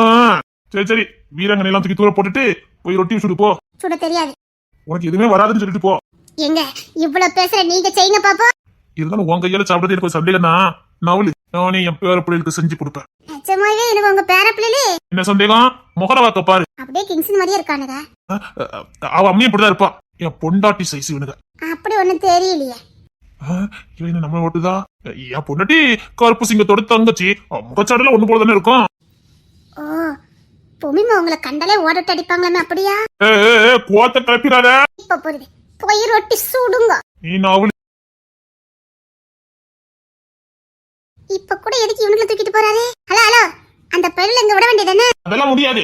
சரி சரி, வீரங்கனை எல்லாம் தூக்கி தூர போட்டுட்டு போய் ரொட்டி சுடு போ. சுட தெரியாது. உனக்கு எதுவுமே வராதுன்னு சொல்லிட்டு போ. எங்க இவ்வளவு பேசுற, நீங்க செய்யுங்க பாப்பா. இருந்தாலும் உன் கையால சாப்பிடுறது எனக்கு சந்தேகம் தான். நவலு, நானே என் பேர பிள்ளைகளுக்கு செஞ்சு கொடுப்பேன். நிஜமாவே எனக்கு உங்க பேர பிள்ளைலே. என்ன சந்தேகம்? முகர வாக்க பாரு. அப்படியே கிங்ஸன் மாதிரியே இருக்கானுங்க. அவ அம்மையும் இப்படிதான் இருப்பா. என் பொண்டாட்டி சைஸ் இவனுங்க. அப்படி ஒண்ணும் தெரியலையே. இவன் நம்ம ஓட்டுதா? என் பொண்டாட்டி கருப்பு சிங்கத்தோட தங்கச்சி. முகச்சாடுல ஒண்ணு போல தானே இருக்கும். ஓ, பொமிமா உங்களை கண்டாலே ஓடட்டு அடிப்பாங்களாமே, அப்படியா? கோத்த கிளப்பிடாத. இப்ப புரியுது. போய் ரொட்டி சுடுங்க. நீ நவலு. இப்ப கூட எதுக்கு இவனுக்கு தூக்கிட்டு போறாரு? ஹலோ ஹலோ, அந்த பெண்ணில் இங்க விட வேண்டியதானே? அதெல்லாம் முடியாது.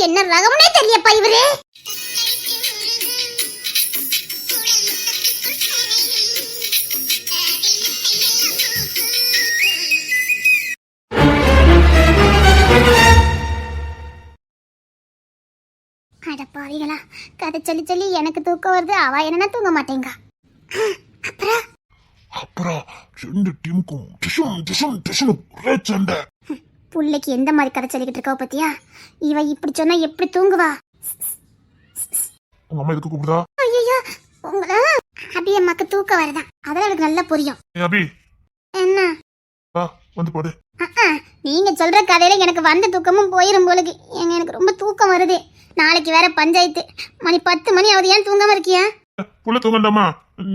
என்ன ரகம்னே தெரியப்பா இவரு. அட பாவிகளா, கதை சொல்லி சொல்லி எனக்கு தூக்கம் வருது. அவ என்னன்னா தூங்க மாட்டேங்க. அப்புறம் ரெண்டு டீமுக்கும் டிஷம் டிஷம் டிஷம் ஒரே சண்டை. புள்ளைக்கு எந்த மாதிரி கதை சொல்லிக்கிட்டு இருக்கா பத்தியா? இவ இப்படி சொன்னா எப்படி தூங்குவா? உங்க அம்மா எதுக்கு கூப்பிடுதா? ஐயோ, உங்களா அபி அம்மாக்கு தூக்கம் வருதான். அதெல்லாம் எனக்கு நல்லா புரியும். அபி, என்ன வந்து போடு. நீங்க சொல்ற கதையில எனக்கு வந்த தூக்கமும் போயிரும் போலுக்கு. எனக்கு ரொம்ப தூக்கம் வருது. நாளைக்கு வேற பஞ்சாயத்து. மணி 10 மணி ஆகுது. ஏன் தூங்காம இருக்கியா? புள்ள தூங்கண்டாமா?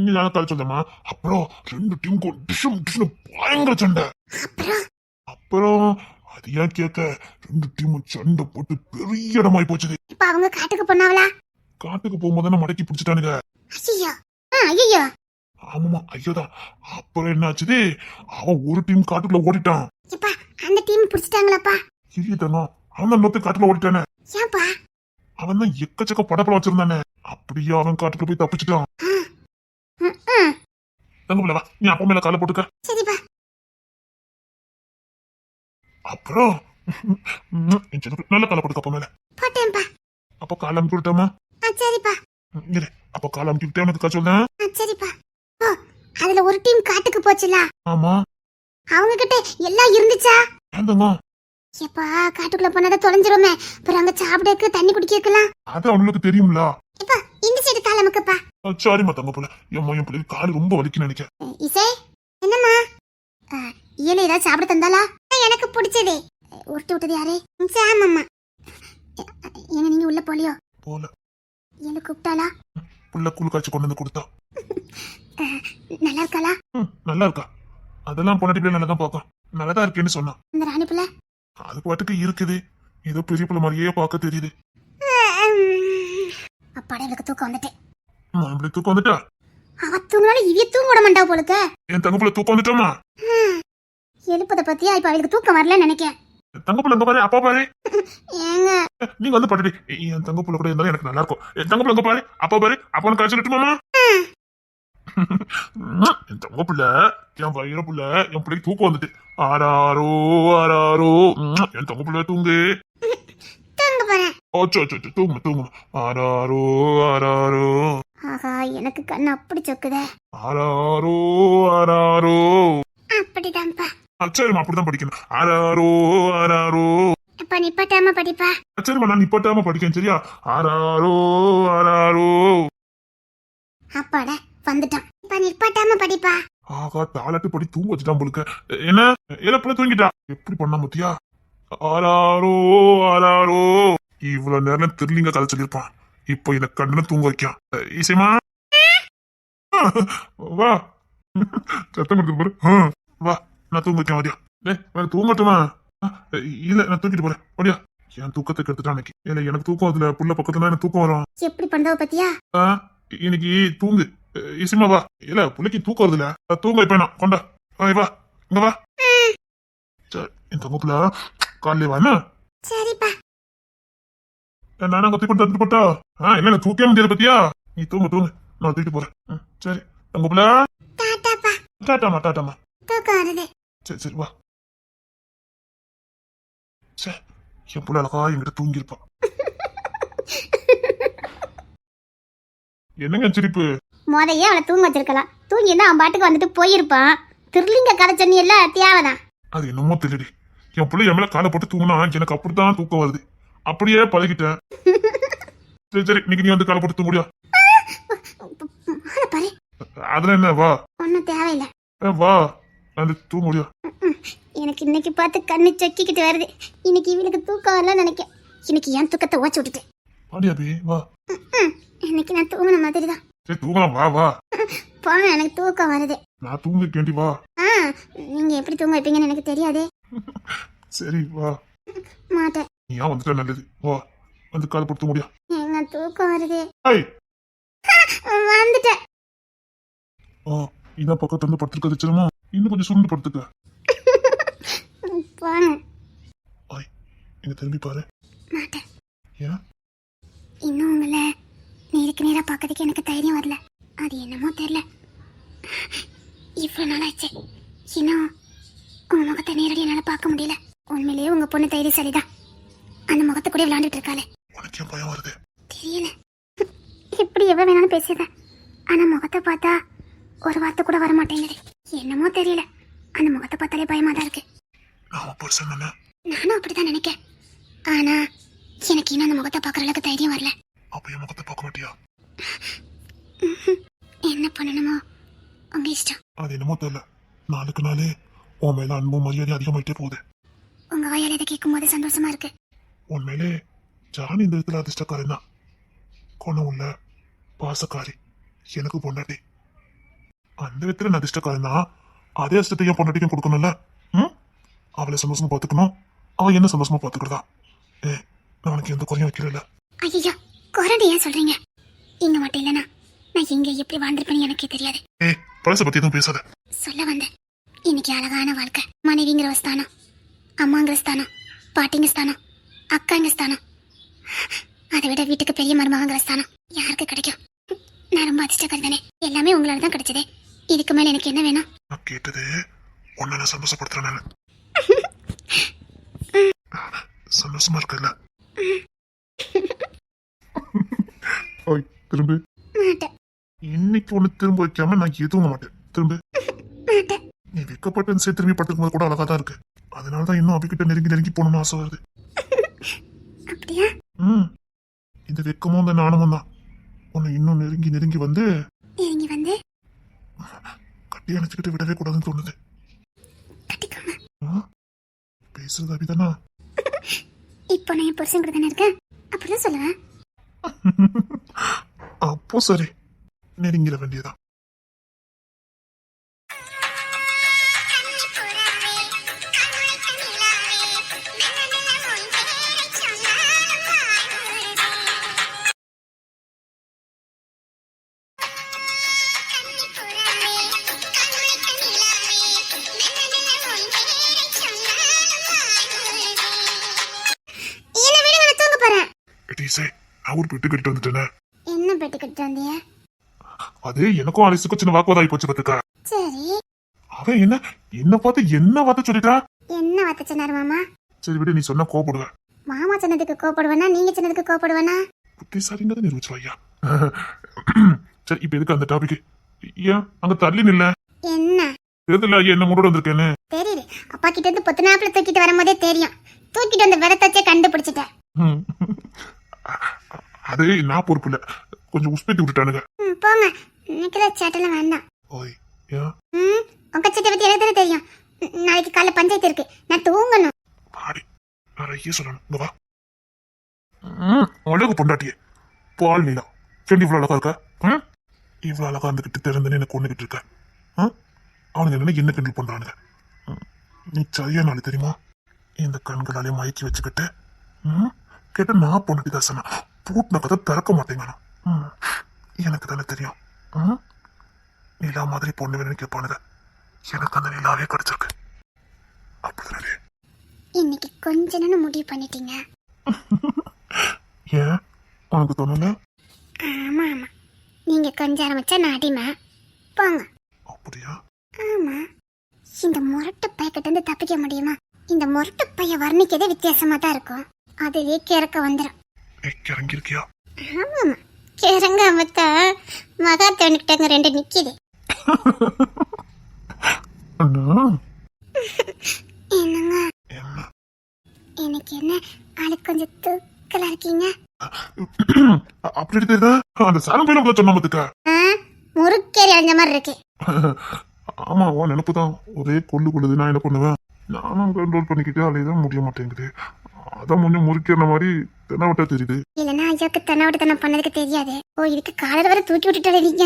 நீ தானே கால் சொல்றமா? அப்புறம் ரெண்டு டீமுக்கும் டிஷம் டிஷம் பயங்கர சண்டை. அப்புறம் அது ஏன் கேட்க, ரெண்டு டீமும் சண்டை போட்டு பெரிய இடமாய் போச்சுது. இப்ப அவங்க காட்டுக்கு போனாவளா? காட்டுக்கு போகும்போது மடக்கி பிடிச்சிட்டானுங்க. ஐயோ ஐயோ. ஆமாமா, ஐயோதான். அப்புறம் என்ன ஆச்சுது, அவன் ஒரு டீம் காட்டுக்குள்ள ஓடிட்டான். எப்பா, அந்த டீம் பிடிச்சிட்டாங்களாப்பா? இல்லையா, அவன் தான் இன்னொருத்த காட்டுல ஓடிட்டானே. ஏன்பா? அவன் தான் எக்கச்சக்க படப்படம் வச்சிருந்தானே. அப்படியே அவன் காட்டுக்குள்ள போய் தப்பிச்சுட்டான். தங்க வா, நீ அப்பா மேல காலை போட்டுக்க. சரிப்பா. அப்புறம் நல்ல காலை போட்டுக்க அப்பா மேல. போட்டேன்பா. அப்ப காலை அமுக்கி விட்டாமா? சரிப்பா. இரு, அப்ப காலை அமுக்கி விட்டே உனக்கு கா சொல்றேன். சரிப்பா. ஓ, அதுல ஒரு டீம் காட்டுக்கு போச்சுல? ஆமா. அவங்க கிட்ட எல்லாம் இருந்துச்சா? ஏந்தங்க எப்பா, காட்டுக்குள்ள போனதை தொலைஞ்சிருமே. அப்புறம் அங்க சாப்பிடக்கு தண்ணி குடிக்கலாம். அது அவனுக்கு தெரியும்ல. இப்ப இந்த சைடு கால் அமுக்குப்பா. சாரிமா தங்க போல. என் பிள்ளை கால் ரொம்ப வலிக்குன்னு நினைக்கிறேன். இசை, என்னம்மா? இயல ஏதாவது சாப்பிட தந்தாளா? எனக்கு பிடிச்சதே. உருட்டி விட்டது யாரு? சாமம்மா. ஏங்க நீங்க உள்ள போலியோ? போல. இயல கூப்பிட்டாளா? புள்ள கூழ் காய்ச்சி கொண்டு வந்து கொடுத்தா. நல்லா இருக்காளா? நல்லா இருக்கா. அதெல்லாம் பொண்ணாட்டி பிள்ளை நல்லா தான் பார்க்கும். நல்லதா இருக்கேன்னு சொன்னான். இந்த ராணி பிள்ளை அது பாட்டுக்கு இருக்குது. ஏதோ பெரிய பிள்ளை மாதிரியே பார்க்க தெரியுது. அப்பாடா இவளுக்கு தூக்கம் வந்துட்டு. நம்மளே தூக்கம் வந்துட்டா? அவ தூங்கினாலும் இவ தூங்க விட மாட்டா போலுக்க. என் தங்க பிள்ளை தூக்கம் வந்துட்டோமா? எழுப்பத பத்தியா இப்ப அவளுக்கு தூக்கம் வரலன்னு நினைக்கேன். தங்க பிள்ளை எங்க பாரு, அப்பா பாரு. ஏங்க நீங்க வந்து பட்டுடி. என் தங்க பிள்ளை கூட இருந்தாலும் எனக்கு நல்லா இருக்கும். என் தங்க பிள்ளை எங்க பாரு, அப்பா பாரு. அப்பா கழிச்சு விட்டுமாமா? என் தங்க பிள்ளை, என் வயிற பிள்ளை, என் பிள்ளைக்கு தூக்கம் வந்துட்டு. ஆராரோ ஆராரோ. என் தங்க பிள்ளை தூங்கு. தூங்க போறேன். ஓச்சோ தூங்கு தூங்கு. ஆராரோ ஆராரோ. ஆஹா எனக்கு கண்ணு அப்படி சொக்குதே. ஆராரோ ஆராரோ. அப்படிதான்ப்பா. சரிம்மா, அப்படிதான் படிக்கணும். ஆராரோ ஆராரோ. அப்ப நிப்பாட்டாம படிப்பா. சரிம்மா, நான் நிப்பாட்டாம படிக்கேன் சரியா? ஆராரோ ஆராரோ. அப்பாடா வந்துட்டான். இப்ப நிப்பாட்டாம படிப்பா. ஆகா, தாளாட்டு படி தூங்க வச்சுட்டான் போலுக்க. என்ன இழப்புல தூங்கிட்டா? எப்படி பண்ணா மத்தியா? ஆராரோ ஆராரோ. இவ்வளவு நேரம் திருலிங்க கதை சொல்லியிருப்பான். இப்போ எனக்கு கண்ணு தூங்க வைக்கான். ஈசைமா வா. சத்தம் கொடுத்து பாரு. வா, நான் தூங்க வைக்கேன். வரியா? எனக்கு தூங்கட்டுமா? இல்ல, நான் தூக்கிட்டு போறேன். வரியா? என் தூக்கத்தை கெடுத்துட்டான் இன்னைக்கு. இல்ல, எனக்கு தூக்கம் அதுல புள்ள பக்கத்துல எனக்கு தூக்கம் வரும். எப்படி பண்றவ பத்தியா? இன்னைக்கு தூங்கு. இசிமா வா. இல்ல, புள்ளைக்கு தூக்கம் வருதுல, தூங்க வைப்பேன் நான். கொண்டா வா, இங்க வா. சரி, என் தங்கப்புல காலையில வா. என்ன சரிப்பா. நானும் கத்தி கொண்டு தந்துட்டு போட்டா? இல்ல, தூக்கவே முடியாது பத்தியா? நீ தூங்க தூங்கு, நான் தூக்கிட்டு போறேன். சரி தங்கப்புல. டாடாப்பா. டாட்டாமா டாட்டாமா. தூக்கம் வருது. சரி வா. சரி, என் புள்ள அழகா என்கிட்ட தூங்கி இருப்பான். என்னங்க சிரிப்பு? முதையே அவளை தூங்க வச்சிருக்கலாம். தூங்கினா அவன் பாட்டுக்கு வந்துட்டு போயிருப்பான். திருலிங்க கதை சொன்னி எல்லாம் தேவைதான். அது என்னமோ தெரியடி, என் பிள்ளை என் மேல காலை போட்டு தூங்கினா எனக்கு அப்படித்தான் தூக்கம் வருது. அப்படியே பழகிட்டேன். சரி, இன்னைக்கு நீ வந்து காலை போட்டு தூங்க முடியா? பாரு, அதுல என்ன, வா. ஒன்னும் தேவையில்லை. வா, வந்து தூங்க முடியா? எனக்கு இன்னைக்கு பார்த்து கண்ணு சொக்கிக்கிட்டு வருது. இன்னைக்கு இவளுக்கு தூக்கம் வரல நினைக்க. இன்னைக்கு என் தூக்கத்தை ஓச்சு விட்டுட்டேன். பாடியாபி வா. இன்னைக்கு நான் தூங்கின மாதிரி தான். சரி தூங்கலாம், வா வா. போன எனக்கு தூக்கம் வருது. நான் தூங்கிருக்கேன்டி, வா. நீங்க எப்படி தூங்க வைப்பீங்கன்னு எனக்கு தெரியாதே. சரி வா. மாட்டேன். நீ ஏன் வந்துட்டா நல்லது. வா, வந்து காலை போட்டு தூங்க முடியா? எங்க தூக்கம் வருது. ஏய், வந்துட்டேன். இதான் பக்கத்துல இருந்து படுத்துருக்க வச்சிருமா? இன்னும் கொஞ்சம் சுருண்டு படுத்துக்க. போங்க. இங்க திரும்பி பாரு. மாட்டேன். ஏன்? இன்னும் உங்களை நேருக்கு நேரா பார்க்கறதுக்கு எனக்கு தைரியம் வரல. அது என்னமோ தெரியல. இவ்வளவு நாளாச்சு, இன்னும் உங்க முகத்தை நேரடி என்னால பார்க்க முடியல. உண்மையிலேயே உங்க பொண்ணு தைரியசாலிதான். அந்த முகத்தை கூட விளையாண்டுட்டு இருக்காளே. உனக்கு ஏன் பயம் வருது? தெரியல. எப்படி எவ்வளவு வேணாலும் பேசுறேன். ஆனா முகத்தை பார்த்தா ஒரு வார்த்தை கூட வர மாட்டேங்குது. என்னமோ தெரியல, அந்த முகத்தை பார்த்தாலே பயமா தான் இருக்கு. நான் பெருசா தானே? நானும் அப்படிதான் நினைக்கேன். ஆனா எனக்கு இன்னும் அந்த முகத்தை பார்க்கற அளவுக்கு தைரியம் வரல. அப்ப என் முகத்தை பார்க்க மாட்டியா? என்ன பண்ணணுமோ உங்க இஷ்டம். அது என்னமோ தெரியல, நாளுக்கு நாளே உன் மேல அன்பும் மரியாதை அதிகமாயிட்டே போகுது. உங்க வாயால் இதை கேட்கும் போது சந்தோஷமா இருக்கு. உண்மையிலே ஜானி இந்த இடத்துல அதிர்ஷ்டக்காரன் தான். குணம் உள்ள பாசக்காரி, எனக்கு பொண்டாட்டி. அந்த விதத்துல நான் அதிர்ஷ்டக்காரன் தான். அதே அதிர்ஷ்டத்தை என் பொண்டாட்டிக்கும் கொடுக்கணும்ல. அவளை சந்தோஷமா பாத்துக்கணும், அவ என்ன சந்தோஷமா பாத்துக்கிறதா. நான் உனக்கு எந்த குறையும் வைக்கல. ஐயோ, குரண்டு ஏன் சொல்றீங்க? இங்க மட்டும் இல்லனா நான் எங்க எப்படி வாழ்ந்திருப்பேன்னு எனக்கே தெரியாது. பழச பத்தி எதுவும் பேசாத. சொல்ல வந்தேன், இன்னைக்கு அழகான வாழ்க்கை. மனைவிங்கிற ஒரு ஸ்தானம், அம்மாங்கிற ஸ்தானம், பாட்டிங்க ஸ்தானம், அக்காங்க ஸ்தானம், அதை விட வீட்டுக்கு பெரிய மருமகங்கிற ஸ்தானம் யாருக்கு கிடைக்கும்? நான் ரொம்ப அதிர்ஷ்டக்காரி தானே. எல்லாமே உங்களால தான் கிடைச்சது. இதுக்கு மேல எனக்கு என்ன வேணும்? நான் கேட்டது உன்னை நான் சந்தோஷப்படுத்துறேன். நான் சந்தோஷமா இருக்கல. ஓய் திரும்ப. மாட்டேன். இன்னைக்கு ஒண்ணு திரும்ப வைக்காம நான் எதுவும் மாட்டேன். திரும்ப. மாட்டேன். நீ வெக்கப்பட்டு சேர்த்து திரும்பி படுத்துக்கும் போது கூட அழகா தான் இருக்கு. அதனாலதான் இன்னும் அபிக்கிட்ட நெருங்கி நெருங்கி போகணும்னு ஆசை வருது. அப்படியா? இந்த வெக்கமும் இந்த நாணமும் தான் உன்னை இன்னும் நெருங்கி நெருங்கி வந்து இறங்கி வந்து கட்டி அணைச்சுக்கிட்டு விடவே கூடாதுன்னு தோணுது. கட்டிக்கோங்க. பேசுறது அபிதானா? இப்போ நான் என் புருஷன் கூட தானே இருக்கேன், அப்படிதான் சொல்லுவேன். அப்போ சரி, நெருங்கிட வேண்டியதான். நான் ஒரு பெட்டு கட்டிட்டு வந்துட்டேனே. என்ன பெட்டு கட்டிட்டு வந்தியா? அது எனக்கும் அலிஸுக்கும் சின்ன வாக்குவாதம் ஆகி போச்சு பாத்துக்கா. சரி, அவன் என்ன பார்த்து என்ன வார்த்தை சொல்லிட்டா. என்ன வார்த்தை சொன்னாரு மாமா? சரி விடு, நீ சொன்னா கோபப்படுவேன். மாமா சொன்னதுக்கு கோபப்படுவேனா, நீங்க சொன்னதுக்கு கோபப்படுவேனா? புத்திசாலிங்கிறத நிரூபிச்சு ஐயா. சரி, இப்ப எதுக்கு அந்த டாபிக்? ஏன் அங்க தள்ளி நில்ல? என்ன தெரியல ஐயா, என்ன மூடோட வந்திருக்கேன்னு. தெரியுது, அப்பா கிட்ட இருந்து பொத்துனாப்புல தூக்கிட்டு வரும்போதே தெரியும். தூக்கிட்டு வந்த விரத்தச்சே கண்டுபிடிச்சிட்டேன். ம். அது நான் பொறுப்பு இல்ல, கொஞ்சம் உஸ்பேத்தி விட்டுட்டானுங்க. போங்க, இன்னைக்குல சேட்டெல்லாம் வேண்டாம். ஓய் ஏன் உங்க சட்டை பத்தி எனக்கு தானே தெரியும். நாளைக்கு காலைல பஞ்சாயத்து இருக்கு, நான் தூங்கணும். பாடி நிறைய சொல்லணும். இங்க வா. அழகு பொண்டாட்டியே, பால் நீளா செண்டி இவ்வளவு அழகா இருக்க. இவ்வளவு அழகா இருந்துகிட்டு திறந்துன்னு எனக்கு கொண்டுகிட்டு இருக்க. அவனுங்க என்ன கிண்டல் பண்றானுங்க. நீ சரியா நாள் தெரியுமா? இந்த கண்களாலே மயக்கி வச்சுக்கிட்டு கேட்ட நான் பொண்டாட்டி தாசனா பூட்டின கதை திறக்க மாட்டேங்கண்ணா. எனக்கு தானே தெரியும். நிலா மாதிரி பொண்ணு வேணும்னு கேட்பானுங்க. எனக்கு அந்த நிலாவே கிடைச்சிருக்கு. அப்படிதானே? இன்னைக்கு கொஞ்ச நேரம் முடிவு பண்ணிட்டீங்க. ஏன் உனக்கு தோணல? ஆமா ஆமா, நீங்க கொஞ்சம் ஆரம்பிச்சா நான் அடிமை. போங்க. அப்படியா? ஆமா, இந்த முரட்டு பையக்கிட்ட இருந்து தப்பிக்க முடியுமா? இந்த முரட்டு பைய வர்ணிக்கதே வித்தியாசமா தான் இருக்கும். அதுவே கிறக்க வந்துடும். கிறங்கி இருக்கியா? ஆமா ஆமா, கிறங்க அமத்தா மகா தோணிக்கிட்டாங்க ரெண்டு நிக்குது. அண்ணா என்னங்க என்ன எனக்கு என்ன ஆளு கொஞ்சம் தூக்கலா இருக்கீங்க? அப்படி எடுத்தா அந்த சாரம் போயில கூட சொன்ன பாத்துக்கா. முறுக்கேறி அழிஞ்ச மாதிரி இருக்கு. ஆமா, உன் நினப்பு தான் ஒரே கொள்ளுது. நான் என்ன பண்ணுவேன்? நானும் கண்ட்ரோல் பண்ணிக்கிட்டே அலையதான் முடிய மாட்டேங்குது. அதான் முன்ன முறுக்கிற மாதிரி தென்னவட்டா தெரியுது. இல்லன்னா ஐயாக்கு தென்னவட்டத்தனம் பண்ணதுக்கு தெரியாது. ஓ, இதுக்கு காலையில வர தூக்கி விட்டுட்டாலே நீங்க.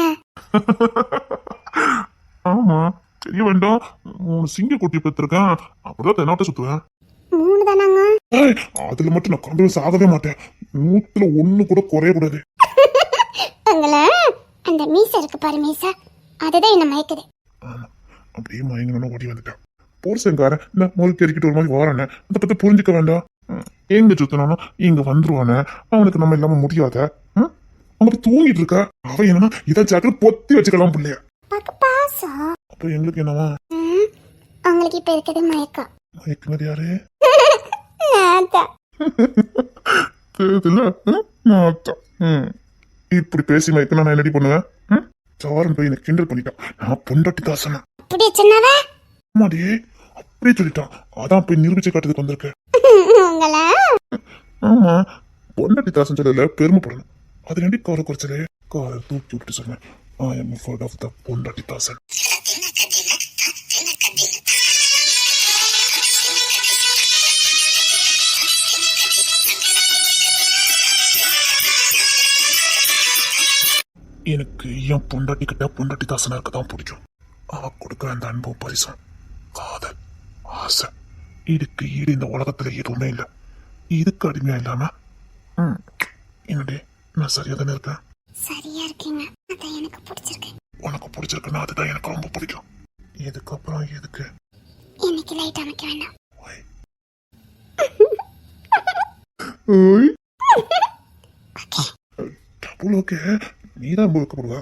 ஆமா, தெரிய வேண்டாம். 3 சிங்க குட்டி பெற்றிருக்கேன். அப்படிதான் தென்னவட்ட சுத்துவேன். 3 தானாங்க? அதுல மட்டும் நான் கண்டு சாகவே மாட்டேன். 100ல 1 கூட குறைய கூடாது. உங்கள அந்த மீசை இருக்கு பாரு, மீசை அதுதான் என்ன மயக்குது. ஆமா, அப்படியே மயங்கணும்னு ஓடி வந்துட்டேன். போர்சங்காரன் இந்த முறுக்கு எரிக்கிட்டு ஒரு மாதிரி வாரானே, அதை பத்தி புரிஞ்சுக்க வேண்டாம். எங்க சுத்தினாலும் இங்க வந்துருவானே, அவனுக்கு நம்ம இல்லாம முடியாத. அவங்க தூங்கிட்டு இருக்கா. அவன் என்னன்னா இதை ஜாக்கிர பொத்தி வச்சுக்கலாம் பிள்ளைய. பாசம். அப்ப எங்களுக்கு என்னவா? அவங்களுக்கு இப்ப இருக்குது மயக்கம். மயக்குனது யாரு? நான்தான். தெரியுதுல்ல? இப்படி பேசி மயக்க நான் என்னடி பண்ணுவேன்? சாரன் போய் எனக்கு கிண்டல் பண்ணிட்டான். நான் பொண்டாட்டி தாசனா. அப்படியே சொன்னவ? ஆமாடி, அப்படியே சொல்லிட்டான். அதான் போய் நிரூபிச்சு காட்டுறதுக்கு வந்திருக்கேன். உங்கள? ஆமா, பொண்டாட்டி தாசன் சொல்லல, பெருமைப்படணும். அது ரெண்டி கார குறைச்சலே காரை தூக்கி விட்டு சொன்னேன். I am afraid of the பொண்டாட்டி தாசன். எனக்கு என் பொண்டாட்டி கிட்ட பொண்டாட்டி தாசனா இருக்கதான் பிடிக்கும். அவ கொடுக்குற அந்த அன்பும் பரிசும், காதல், ஆசை, இதுக்கு ஈடு இந்த உலகத்துல எதுவுமே இல்லை. இதுக்கு அடிமையா இல்லாம என்னடே நான் சரியா தானே இருக்கேன்? சரியா இருக்கீங்க, அதான் எனக்கு பிடிச்சிருக்கு. உனக்கு பிடிச்சிருக்குன்னா அதுதான் எனக்கு ரொம்ப பிடிக்கும். இதுக்கப்புறம் எதுக்கு இன்னைக்கு லைட் அமைக்க வேண்டாம். டபுள் ஓகே, நீதான் வைக்கப்படுவா.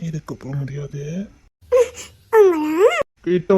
இதுக்கு போக முடியாது. கிட்ட